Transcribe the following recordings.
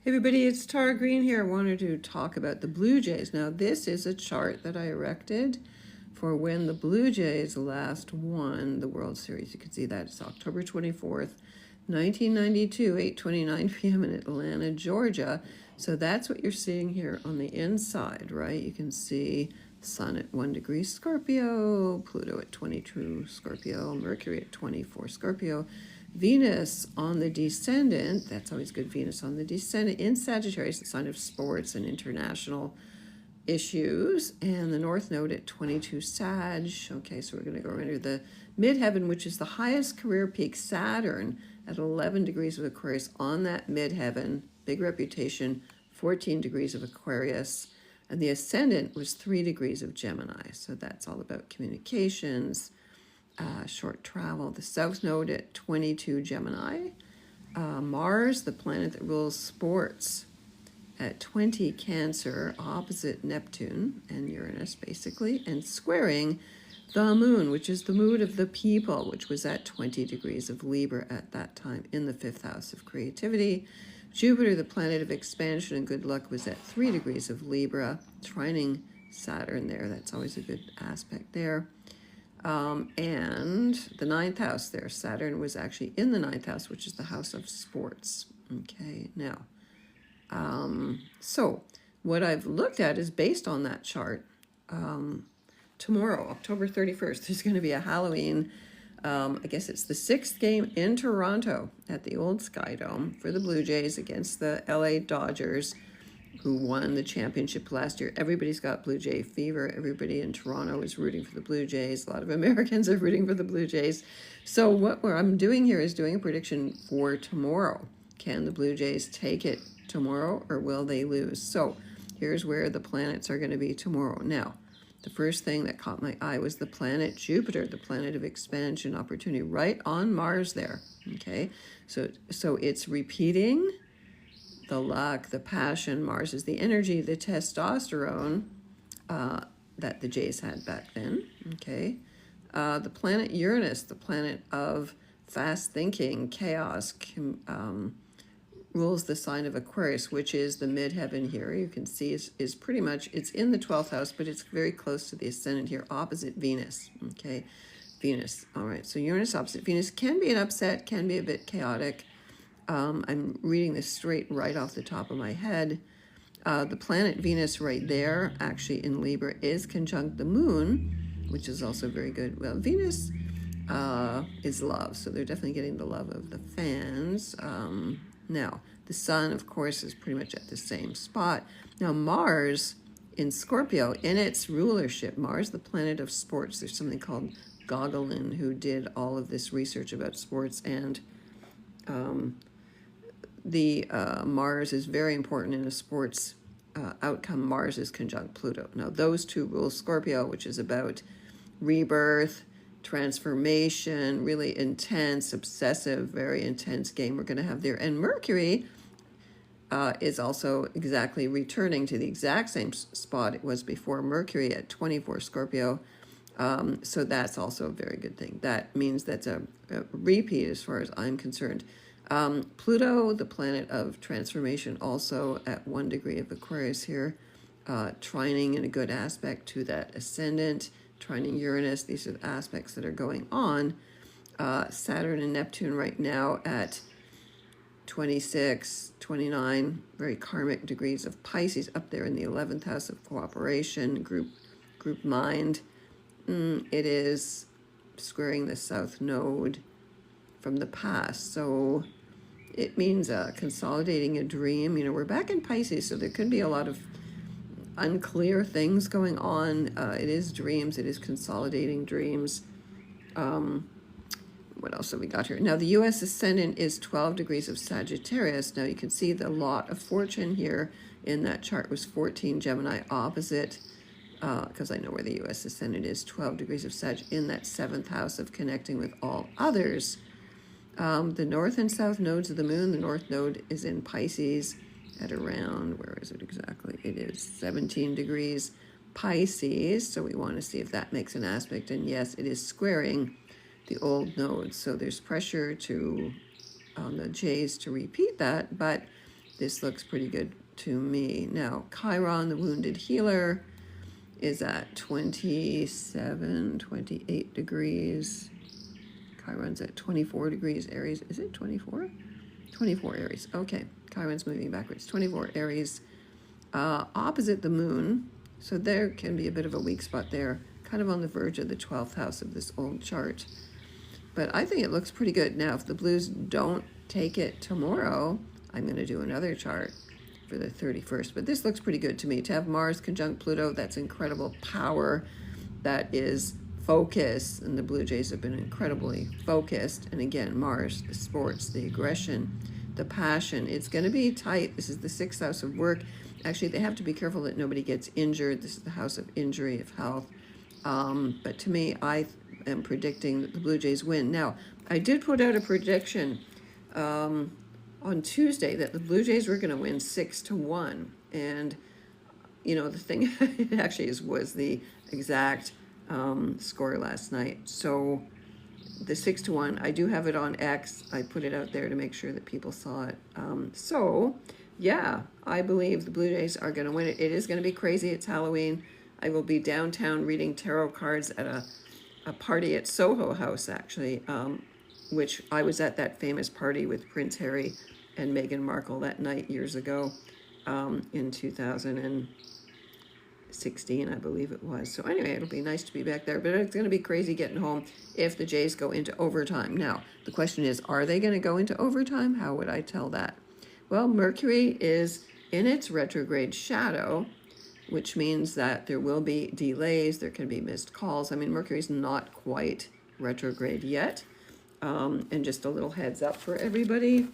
Hey everybody, it's Tara Green here. I wanted to talk about the Blue Jays. Now, this is a chart that I erected for when the Blue Jays last won the World Series. You can see that it's October 24th, 1992, 8:29 p.m. in Atlanta, Georgia. So that's what you're seeing here on the inside, right? You can see Sun at 1 degree Scorpio, Pluto at 22 Scorpio, Mercury at 24 Scorpio, Venus on the descendant, that's always good, Venus on the descendant in Sagittarius, the sign of sports and international issues, and the North Node at 22 Sag. Okay, so we're going to go into the midheaven, which is the highest career peak, Saturn at 11 degrees of Aquarius on that midheaven, big reputation, 14 degrees of Aquarius, and the ascendant was 3 degrees of Gemini. So that's all about communications, short travel. The South Node at 22 Gemini. Mars, the planet that rules sports, at 20 Cancer, opposite Neptune and Uranus, basically, and squaring the moon, which is the mood of the people, which was at 20 degrees of Libra at that time in the 5th house of creativity. Jupiter, the planet of expansion and good luck, was at 3 degrees of Libra, trining Saturn there. That's always a good aspect there. And the 9th house there, Saturn was actually in the 9th house, which is the house of sports. Okay, now, so what I've looked at is based on that chart. Tomorrow, October 31st, there's going to be a Halloween, I guess it's the 6th game in Toronto at the old Sky Dome for the Blue Jays against the LA Dodgers, who won the championship last year. Everybody's got Blue Jay fever. Everybody in Toronto is rooting for the Blue Jays. A lot of Americans are rooting for the Blue Jays. So what I'm doing here is doing a prediction for tomorrow. Can the Blue Jays take it tomorrow, or will they lose? So here's where the planets are going to be tomorrow. Now, the first thing that caught my eye was the planet Jupiter, the planet of expansion, opportunity, right on Mars there. Okay, so it's repeating the luck, the passion. Mars is the energy, the testosterone that the Jays had back then. Okay, the planet Uranus, the planet of fast thinking, chaos, rules the sign of Aquarius, which is the midheaven here. You can see is pretty much, it's in the 12th house, but it's very close to the ascendant here, opposite Venus. Okay, Venus. All right, so Uranus opposite Venus can be an upset, can be a bit chaotic. I'm reading this straight right off the top of my head. The planet Venus right there, actually in Libra, is conjunct the moon, which is also very good. Well, Venus is love, so they're definitely getting the love of the fans. Now, the sun, of course, is pretty much at the same spot. Now, Mars in Scorpio, in its rulership, Mars, the planet of sports, there's something called Gauguin who did all of this research about sports, and Mars is very important in a sports outcome. Mars is conjunct Pluto. Now, those two rule Scorpio, which is about rebirth, transformation, really intense, obsessive, very intense game we're going to have there. And Mercury is also exactly returning to the exact same spot it was before, Mercury at 24 Scorpio. So that's also a very good thing. That means that's a repeat as far as I'm concerned. Pluto, the planet of transformation, also at 1 degree of Aquarius here, trining in a good aspect to that ascendant, trining Uranus. These are the aspects that are going on. Saturn and Neptune right now at 26, 29, very karmic degrees of Pisces, up there in the 11th house of cooperation, group mind. It is squaring the South Node from the past. So it means consolidating a dream. You know, we're back in Pisces, so there could be a lot of unclear things going on. It is dreams. It is consolidating dreams. What else have we got here? Now, the U.S. ascendant is 12 degrees of Sagittarius. Now, you can see the lot of fortune here in that chart was 14 Gemini opposite, because I know where the U.S. ascendant is, 12 degrees of Sag in that 7th house of connecting with all others. The north and south nodes of the moon, the north node is in Pisces at around, where is it exactly? It is 17 degrees Pisces. So we want to see if that makes an aspect. And yes, it is squaring the old nodes. So there's pressure on the Jays to repeat that. But this looks pretty good to me. Now, Chiron, the wounded healer, is at 27, 28 degrees. Chiron's at 24 degrees Aries. Is it 24? 24 Aries. Okay, Chiron's moving backwards. 24 Aries, opposite the moon. So there can be a bit of a weak spot there, kind of on the verge of the 12th house of this old chart. But I think it looks pretty good. Now, if the blues don't take it tomorrow, I'm going to do another chart for the 31st. But this looks pretty good to me. To have Mars conjunct Pluto, that's incredible power. That is focus. And the Blue Jays have been incredibly focused. And again, Mars, the sports, the aggression, the passion. It's going to be tight. This is the 6th house of work. Actually, they have to be careful that nobody gets injured. This is the house of injury, of health. But to me, I am predicting that the Blue Jays win. Now, I did put out a prediction on Tuesday that the Blue Jays were going to win 6-1. And, you know, the thing it actually was the exact score last night. So the 6-1, I do have it on X. I put it out there to make sure that people saw it. So, yeah, I believe the Blue Jays are going to win it. It is going to be crazy. It's Halloween. I will be downtown reading tarot cards at a party at Soho House, actually, which I was at that famous party with Prince Harry and Meghan Markle that night years ago in 2016, I believe it was. So anyway, it'll be nice to be back there, but it's going to be crazy getting home if the Jays go into overtime. Now, the question is, are they going to go into overtime? How would I tell that? Well, Mercury is in its retrograde shadow, which means that there will be delays, there can be missed calls. I mean, Mercury's not quite retrograde yet. And just a little heads up for everybody,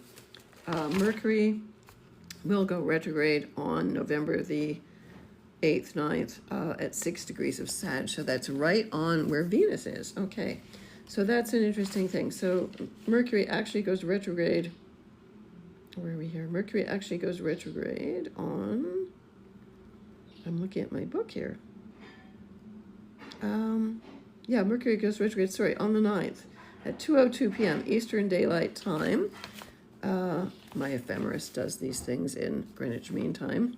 Mercury will go retrograde on November the 8th, 9th at 6 degrees of Sag. So that's right on where Venus is. Okay, so that's an interesting thing. So Mercury actually goes retrograde. Where are we here? Mercury actually goes retrograde on... I'm looking at my book here. Yeah, Mercury goes retrograde, sorry, on the 9th at 2:02 p.m. Eastern Daylight Time. My ephemeris does these things in Greenwich Mean Time.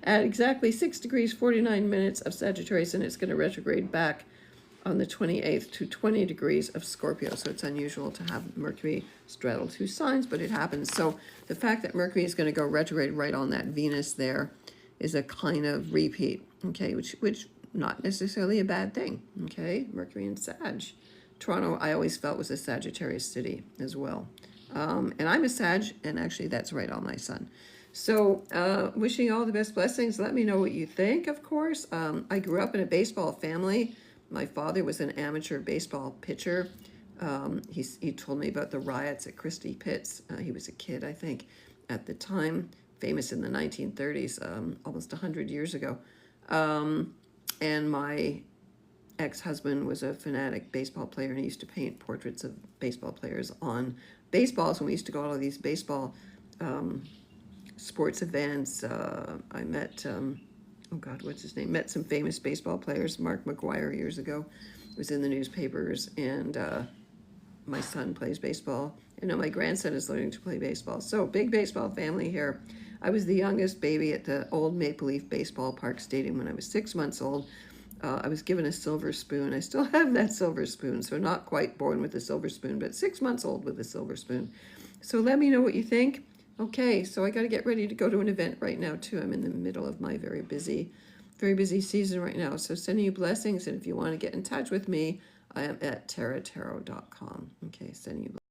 At exactly 6 degrees, 49 minutes of Sagittarius, and it's going to retrograde back on the 28th to 20 degrees of Scorpio. So it's unusual to have Mercury straddle two signs, but it happens. So the fact that Mercury is going to go retrograde right on that Venus there is a kind of repeat, okay, which not necessarily a bad thing, okay? Mercury and Sag. Toronto, I always felt, was a Sagittarius city as well. And I'm a Sag, and actually that's right on my sun. So wishing all the best blessings. Let me know what you think, of course. I grew up in a baseball family. My father was an amateur baseball pitcher. He told me about the riots at Christie Pitts. He was a kid, I think, at the time, famous in the 1930s, almost 100 years ago. And my ex-husband was a fanatic baseball player, and he used to paint portraits of baseball players on baseballs. And we used to go to all of these baseball sports events. I met... oh God, what's his name? Met some famous baseball players. Mark McGuire years ago was in the newspapers, and my son plays baseball. And now my grandson is learning to play baseball. So big baseball family here. I was the youngest baby at the old Maple Leaf Baseball Park Stadium when I was 6 months old. I was given a silver spoon. I still have that silver spoon, so not quite born with a silver spoon, but 6 months old with a silver spoon. So let me know what you think. Okay, so I got to get ready to go to an event right now, too. I'm in the middle of my very busy season right now. So sending you blessings, and if you want to get in touch with me, I am at taratarot.com. Okay, sending you blessings.